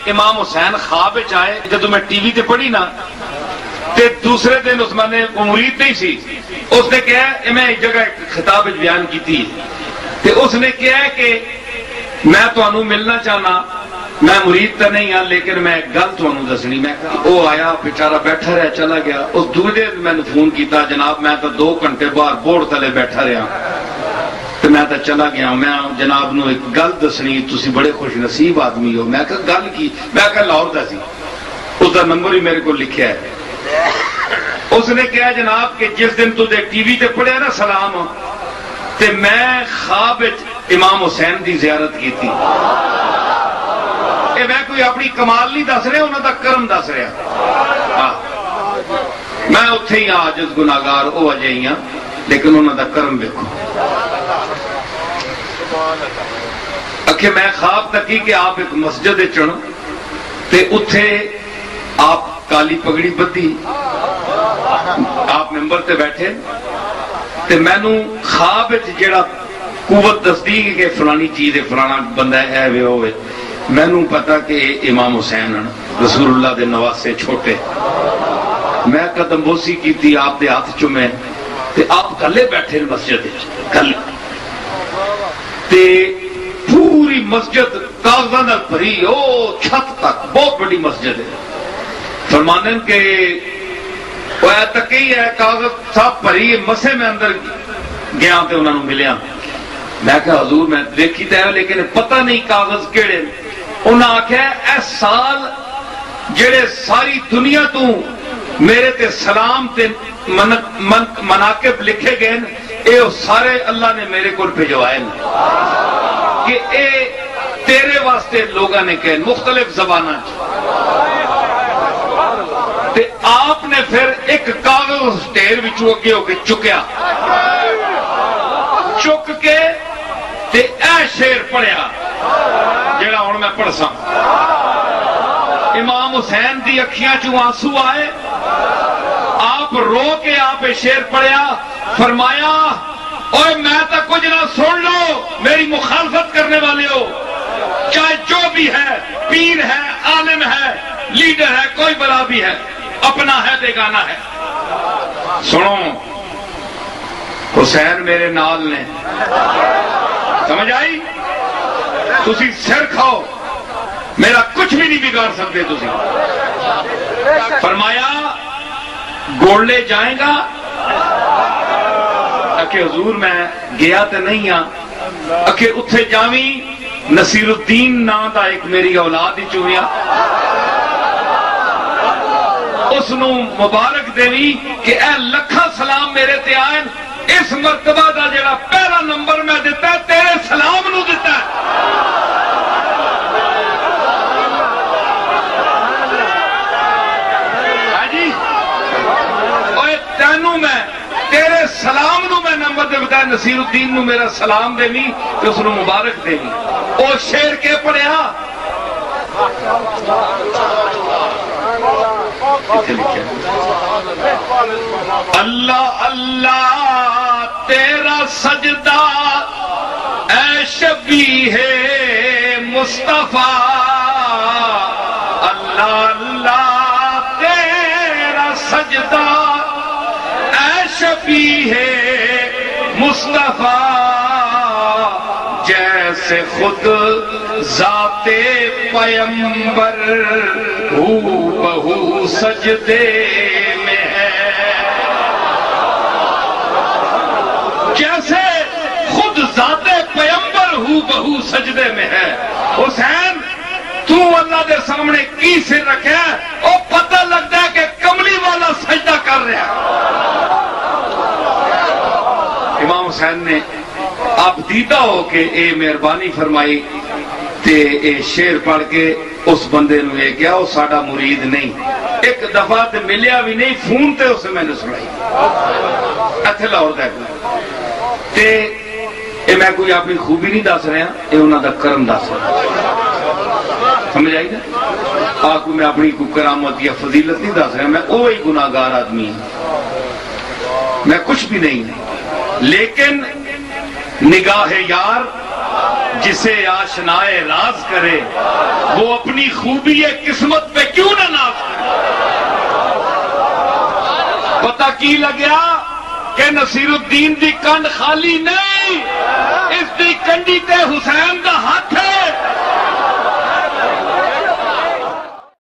امام حسین خواب آئے جدو میں ٹی وی تے پڑھی نا تے دوسرے دن اس میں مرید نہیں سی اس نے کہا میں ایک جگہ خطاب بیان کی تھی تے اس نے کہا کہ میں تمہیں ملنا چاہنا میں مرید تو نہیں ہاں لیکن میں گل تمہیں دسنی میں وہ آیا بیچارہ بیٹھا رہا چلا گیا اس دوسرے دن میں نے فون کیتا جناب میں تو 2 گھنٹے باہر بورڈ تلے بیٹھا رہا تو میں تو چلا گیا میں جناب نو ایک گل دسنی تسی بڑے خوش نصیب آدمی ہو میں کہا گل کی میں کہا لاہور دا سی اس کا نمبر ہی میرے کو لکھا ہے اس نے کہا جناب کہ جس دن تو ٹی وی تے پڑھیا نا سلام تے میں خواب امام حسین دی زیارت کی تھی میں کوئی اپنی کمال نہیں دس رہا انہوں دا کرم دس رہا میں اتھے ہی عاجز گناہگار وہ اجے ہی ہاں لیکن انہوں دا کرم دیکھو اکھے میں خواب تکی کہ آپ ایک مسجد چڑھ تے اتھے آپ کالی پگڑی بدھی آپ ممبر تے بیٹھے تے میں نو خواب جیڑا قوت تصدیق کہ فلانی چیز ہے فلانا بندہ ہے وہ ہوئے میں نو پتا کہ امام حسین رسول اللہ دے نواسے چھوٹے میں قدم بوسی کی تھی آپ دے ہاتھ چومے تے آپ کلے بیٹھے مسجد کلے تے پوری مسجد کاغذاں نال بھری او چھت تک بہت بڑی مسجد ہے فرمانن کہ وہ تکی ہے کاغذ سب بھری مسے میں اندر گیا تے انہوں نے ملیا میں کہا حضور میں دیکھی تے ہے لیکن پتہ نہیں کاغذ کیڑے انہاں آکھیا اے سال جڑے ساری دنیا تو میرے تے سلام تے مناقب لکھے گئے اے سارے اللہ نے میرے کو بھیجوائے کہ اے تیرے واسطے لوگاں نے کہے مختلف زباناں تے آپ نے پھر ایک کاغذ ٹیر وچوں اگے ہو کے چکیا چک کے تے اے شعر پڑھیا جڑا ہن میں پڑھ سا امام حسین دی اکھیاں چوں آنسو آئے آپ رو کے آپ شعر پڑھیا فرمایا اوے میں تا کچھ نہ سن لو میری مخالفت کرنے والے ہو چاہے جو بھی ہے پیر ہے عالم ہے لیڈر ہے کوئی بلا بھی ہے اپنا ہے بیگانہ ہے سنو حسین میرے نال نے سمجھ آئی تسی سر کھاؤ میرا کچھ بھی نہیں بگاڑ سکتے تسی فرمایا گوڑلے جائیں گا کہ حضور میں گیا تو نہیں ہاں کہ اتھے جاویں نصیر الدین نا دا ایک میری اولاد ہی چویا اس نو مبارک دیوی کہ اے لکھا سلام میرے تے آئیں اس مرتبہ دا جڑا پہلا نمبر میں دیتا ہے تیرے سلام نو دیتا ہے جی اوے تینوں میں تیرے سلام نو میں نمبر دے بتایا نصیر الدین نو میرا سلام دے بھی کہ اس نو مبارک دے بھی او شعر کے پڑھیا اللہ اللہ تیرا سجدہ اے شبیہ مصطفیٰ اللہ اللہ تیرا سجدہ اے شبیہ مصطفیٰ جیسے خود ذات پیمبر ہو بہو سجدے میں ہے جیسے خود ذات پیمبر ہو بہو سجدے میں ہے حسین تو اللہ دے سامنے کی سر رکھے او پتہ لگتا ہے کہ کملی والا سجدہ کر رہا ہے امام حسین نے آپ دیدہ ہو کہ اے مہربانی فرمائی تے اے شعر پڑھ کے اس بندے نو یہ کیا وہ ساڑا مرید نہیں ایک دفعہ تے ملیا بھی نہیں فون تے اسے میں نے سنائی اتھے لاہور دے تے اے میں کوئی اپنی خوبی نہیں دس رہا اے انہاں دا کرم دس رہا سمجھ آئی نا آکو میں اپنی کو کرامت یا فضیلت نہیں دس رہا میں اوہی گناہگار آدمی ہوں میں کچھ بھی نہیں لیکن نگاہ یار جسے آشنائے راز کرے وہ اپنی خوبی قسمت پہ کیوں نہ ناز کرے۔ پتہ کی لگیا کہ نصیر الدین دی کنڈ خالی نہیں، اس دی کنڈی تے حسین دا ہاتھ ہے۔